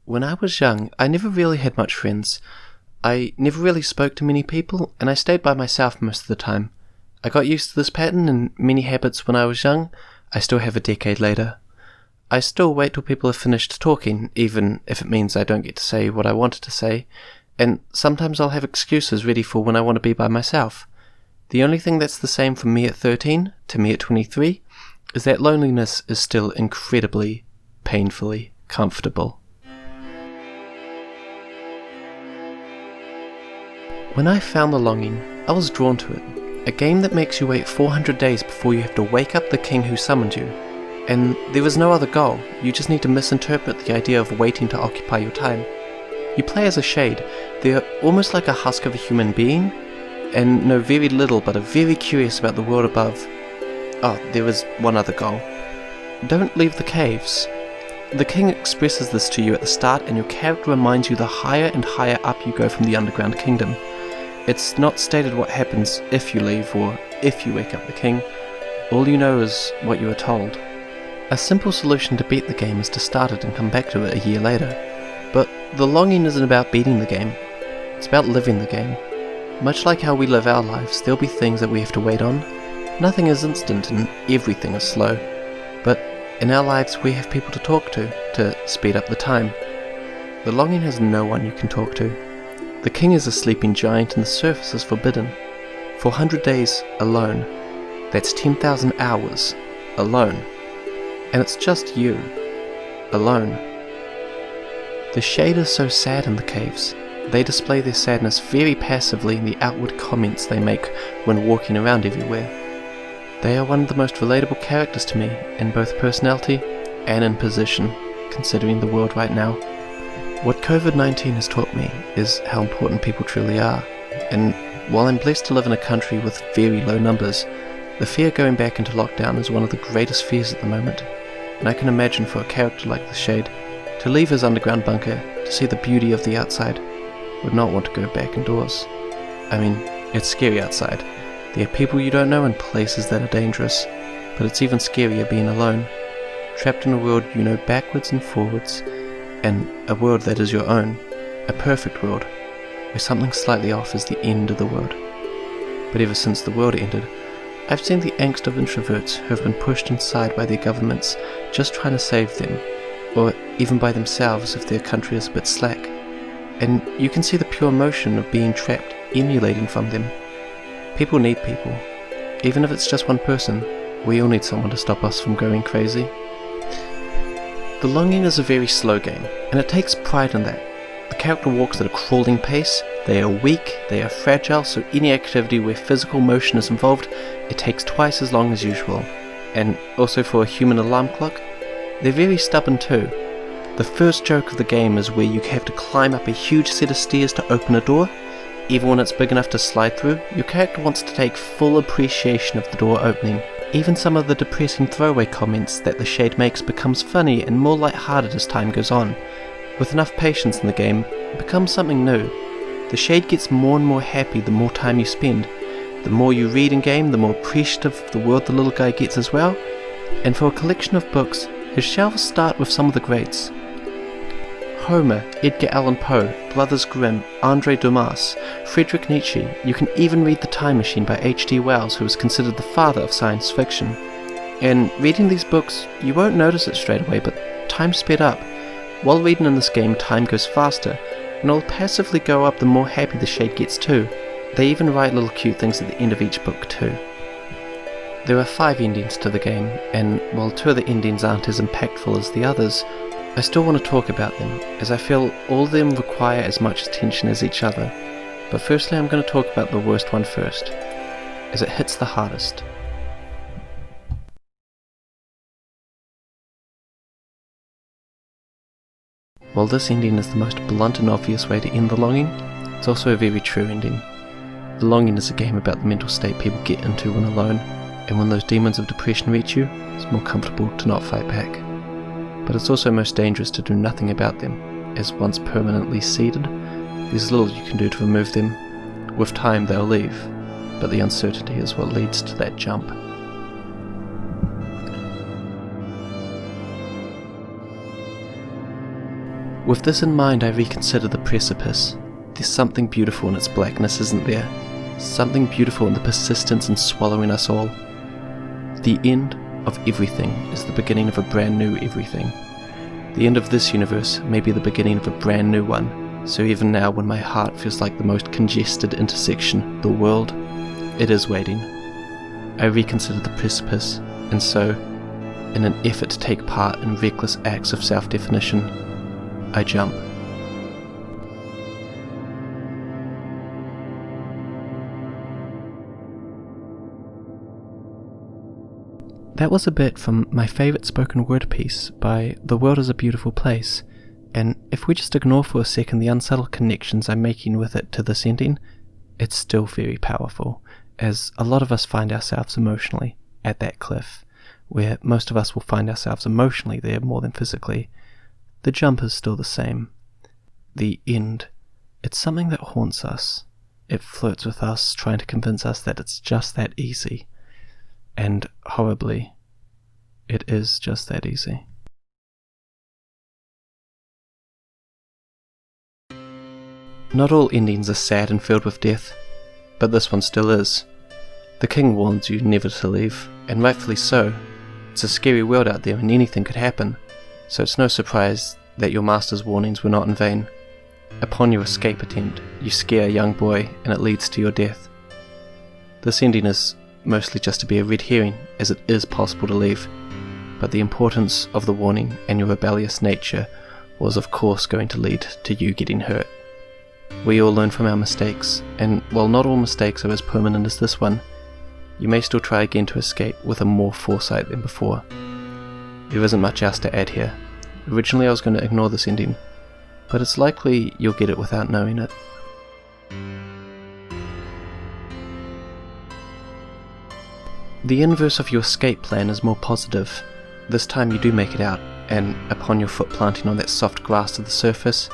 When I was young, I never really had much friends. I never really spoke to many people, and I stayed by myself most of the time. I got used to this pattern and many habits when I was young. I still have a decade later. I still wait till people have finished talking, even if it means I don't get to say what I wanted to say, and sometimes I'll have excuses ready for when I want to be by myself. The only thing that's the same from me at 13 to me at 23 is that loneliness is still incredibly, painfully comfortable. When I found The Longing, I was drawn to it. A game that makes you wait 400 days before you have to wake up the king who summoned you. And there is no other goal, you just need to misinterpret the idea of waiting to occupy your time. You play as a shade. They're almost like a husk of a human being, and know very little but are very curious about the world above. Oh, there is one other goal. Don't leave the caves. The king expresses this to you at the start, and your character reminds you the higher and higher up you go from the underground kingdom. It's not stated what happens if you leave or if you wake up the king. All you know is what you are told. A simple solution to beat the game is to start it and come back to it a year later. But The Longing isn't about beating the game. It's about living the game. Much like how we live our lives, there'll be things that we have to wait on. Nothing is instant and everything is slow. But in our lives we have people to talk to speed up the time. The Longing has no one you can talk to. The king is a sleeping giant and the surface is forbidden. 400 days alone. That's 10,000 hours alone. And it's just you. Alone. The shade is so sad in the caves. They display their sadness very passively in the outward comments they make when walking around everywhere. They are one of the most relatable characters to me in both personality and in position, considering the world right now. What COVID-19 has taught me is how important people truly are, and while I'm blessed to live in a country with very low numbers, the fear going back into lockdown is one of the greatest fears at the moment, and I can imagine for a character like the Shade, to leave his underground bunker, to see the beauty of the outside, would not want to go back indoors. I mean, it's scary outside. There are people you don't know and places that are dangerous, but it's even scarier being alone, trapped in a world you know backwards and forwards, and a world that is your own, a perfect world, where something slightly off is the end of the world. But ever since the world ended, I've seen the angst of introverts who have been pushed inside by their governments just trying to save them, or even by themselves if their country is a bit slack. And you can see the pure emotion of being trapped emulating from them. People need people. Even if it's just one person, we all need someone to stop us from going crazy. The Longing is a very slow game, and it takes pride in that. The character walks at a crawling pace, they are weak, they are fragile, so any activity where physical motion is involved, it takes twice as long as usual. And also for a human alarm clock, they're very stubborn too. The first joke of the game is where you have to climb up a huge set of stairs to open a door. Even when it's big enough to slide through, your character wants to take full appreciation of the door opening. Even some of the depressing throwaway comments that the Shade makes becomes funny and more light-hearted as time goes on. With enough patience in the game, it becomes something new. The Shade gets more and more happy the more time you spend. The more you read in game, the more appreciative of the world the little guy gets as well. And for a collection of books, his shelves start with some of the greats. Homer, Edgar Allan Poe, Brothers Grimm, Andre Dumas, Friedrich Nietzsche. You can even read The Time Machine by H.G. Wells, who is considered the father of science fiction. And reading these books, you won't notice it straight away, but time sped up. While reading in this game, time goes faster, and it'll passively go up the more happy the Shade gets too. They even write little cute things at the end of each book too. There are 5 endings to the game, and while 2 of the endings aren't as impactful as the others, I still want to talk about them, as I feel all of them require as much attention as each other. But firstly I'm going to talk about the worst one first, as it hits the hardest. While this ending is the most blunt and obvious way to end The Longing, it's also a very true ending. The Longing is a game about the mental state people get into when alone, and when those demons of depression reach you, it's more comfortable to not fight back. But it's also most dangerous to do nothing about them, as once permanently seeded, there's little you can do to remove them. With time they'll leave, but the uncertainty is what leads to that jump. With this in mind, I reconsider the precipice. There's something beautiful in its blackness, isn't there? Something beautiful in the persistence in swallowing us all. The end of everything is the beginning of a brand new everything. The end of this universe may be the beginning of a brand new one, so even now when my heart feels like the most congested intersection, the world, it is waiting. I reconsider the precipice, and so, in an effort to take part in reckless acts of self-definition, I jump. That was a bit from my favourite spoken word piece by The World is a Beautiful Place, and if we just ignore for a second the unsubtle connections I'm making with it to this ending, it's still very powerful, as a lot of us find ourselves emotionally at that cliff, where most of us will find ourselves emotionally there more than physically. The jump is still the same. The end, it's something that haunts us. It flirts with us, trying to convince us that it's just that easy. And horribly, it is just that easy. Not all endings are sad and filled with death, but this one still is. The king warns you never to leave, and rightfully so. It's a scary world out there and anything could happen, so it's no surprise that your master's warnings were not in vain. Upon your escape attempt, you scare a young boy and it leads to your death. This ending is mostly just to be a red herring, as it is possible to leave, but the importance of the warning and your rebellious nature was of course going to lead to you getting hurt. We all learn from our mistakes, and while not all mistakes are as permanent as this one, you may still try again to escape with a more foresight than before. There isn't much else to add here. Originally I was going to ignore this ending, but it's likely you'll get it without knowing it. The inverse of your escape plan is more positive. This time you do make it out, and upon your foot planting on that soft grass to the surface,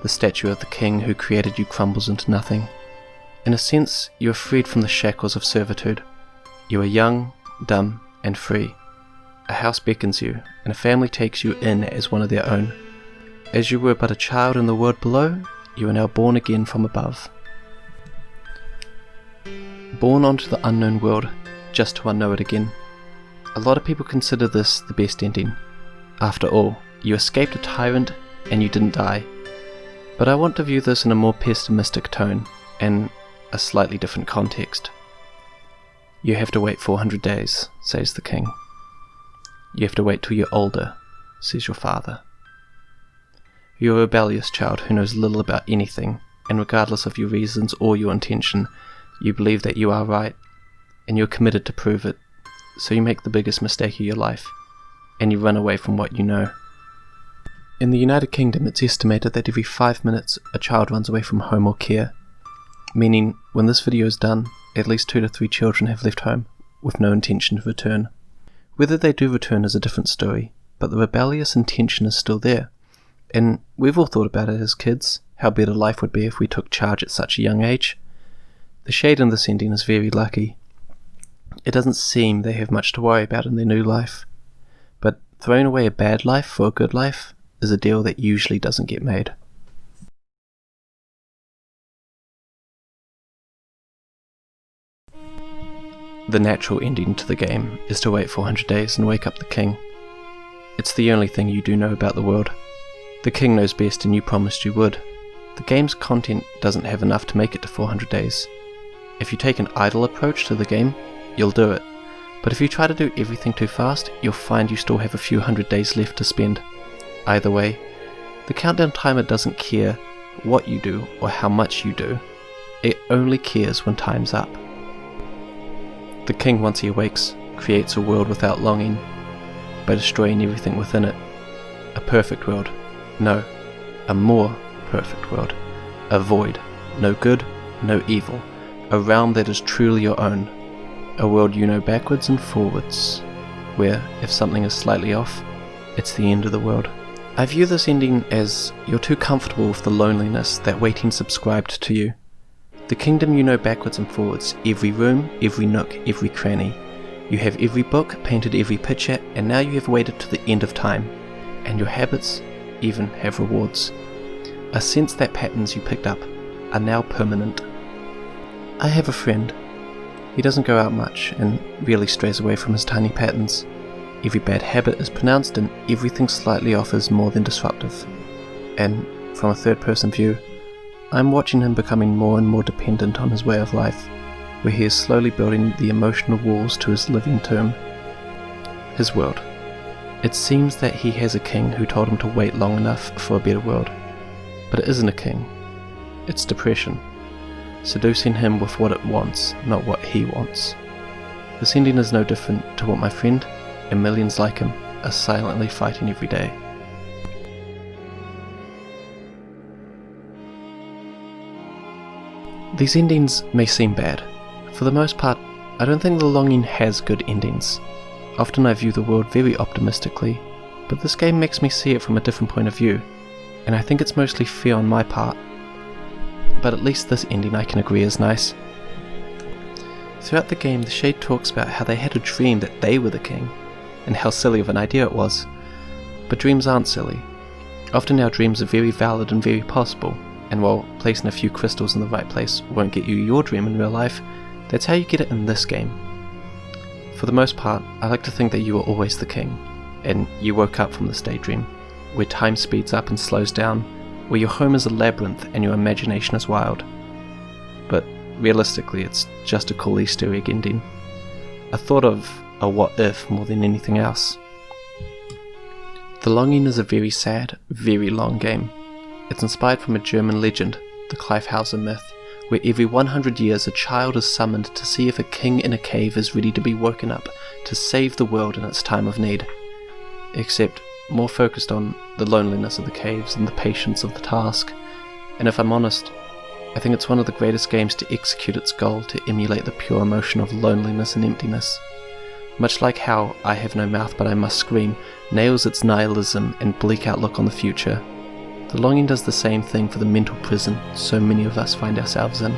the statue of the king who created you crumbles into nothing. In a sense, you are freed from the shackles of servitude. You are young, dumb, and free. A house beckons you, and a family takes you in as one of their own. As you were but a child in the world below, you are now born again from above. Born onto the unknown world, just to unknow it again. A lot of people consider this the best ending. After all, you escaped a tyrant and you didn't die. But I want to view this in a more pessimistic tone, and a slightly different context. You have to wait 400 days, says the king. You have to wait till you're older, says your father. You're a rebellious child who knows little about anything, and regardless of your reasons or your intention, you believe that you are right, and you're committed to prove it, so you make the biggest mistake of your life, and you run away from what you know. In the United Kingdom, it's estimated that every 5 minutes a child runs away from home or care, meaning when this video is done, at least 2 to 3 children have left home, with no intention to return. Whether they do return is a different story, but the rebellious intention is still there, and we've all thought about it as kids, how better life would be if we took charge at such a young age. The shade in this ending is very lucky. It doesn't seem they have much to worry about in their new life, but throwing away a bad life for a good life is a deal that usually doesn't get made. The natural ending to the game is to wait 400 days and wake up the king. It's the only thing you do know about the world. The king knows best and you promised you would. The game's content doesn't have enough to make it to 400 days. If you take an idle approach to the game, you'll do it. But if you try to do everything too fast, you'll find you still have a few hundred days left to spend. Either way, the countdown timer doesn't care what you do or how much you do. It only cares when time's up. The king, once he awakes, creates a world without longing, by destroying everything within it. A perfect world. No, a more perfect world. A void. No good, no evil. A realm that is truly your own. A world you know backwards and forwards, where, if something is slightly off, it's the end of the world. I view this ending as you're too comfortable with the loneliness that waiting subscribed to you. The kingdom you know backwards and forwards, every room, every nook, every cranny. You have every book, painted every picture, and now you have waited to the end of time. And your habits, even have rewards. I sense that patterns you picked up are now permanent. I have a friend. He doesn't go out much and rarely strays away from his tiny patterns. Every bad habit is pronounced and everything slightly off is more than disruptive. And from a third-person view, I'm watching him becoming more and more dependent on his way of life, where he is slowly building the emotional walls to his living tomb. His world. It seems that he has a king who told him to wait long enough for a better world. But it isn't a king. It's depression. Seducing him with what it wants, not what he wants. This ending is no different to what my friend, and millions like him, are silently fighting every day. These endings may seem bad. For the most part, I don't think The Longing has good endings. Often I view the world very optimistically, but this game makes me see it from a different point of view, and I think it's mostly fear on my part. But at least this ending I can agree is nice. Throughout the game, the Shade talks about how they had a dream that they were the king, and how silly of an idea it was. But dreams aren't silly. Often our dreams are very valid and very possible, and while placing a few crystals in the right place won't get you your dream in real life, that's how you get it in this game. For the most part, I like to think that you were always the king, and you woke up from this daydream, where time speeds up and slows down, where your home is a labyrinth and your imagination is wild. But realistically, it's just a cool Easter egg ending. I thought of a what if more than anything else. The Longing is a very sad, very long game. It's inspired from a German legend, the Kleifhauser myth, where every 100 years a child is summoned to see if a king in a cave is ready to be woken up to save the world in its time of need. Except more focused on the loneliness of the caves and the patience of the task. And if I'm honest, I think it's one of the greatest games to execute its goal to emulate the pure emotion of loneliness and emptiness. Much like how I Have No Mouth But I Must Scream nails its nihilism and bleak outlook on the future, The Longing does the same thing for the mental prison so many of us find ourselves in.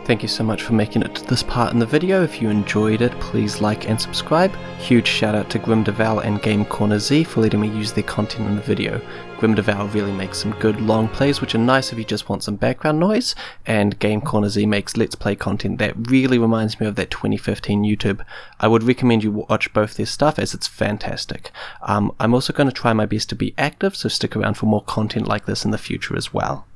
Thank you so much for making it to this part in the video. If you enjoyed it, please like and subscribe. Huge shout out to Grimdeval and Game Corner Z for letting me use their content in the video. Grimdeval really makes some good long plays which are nice if you just want some background noise, and Game Corner Z makes Let's Play content that really reminds me of that 2015 YouTube. I would recommend you watch both their stuff as it's fantastic. I'm also going to try my best to be active, so stick around for more content like this in the future as well.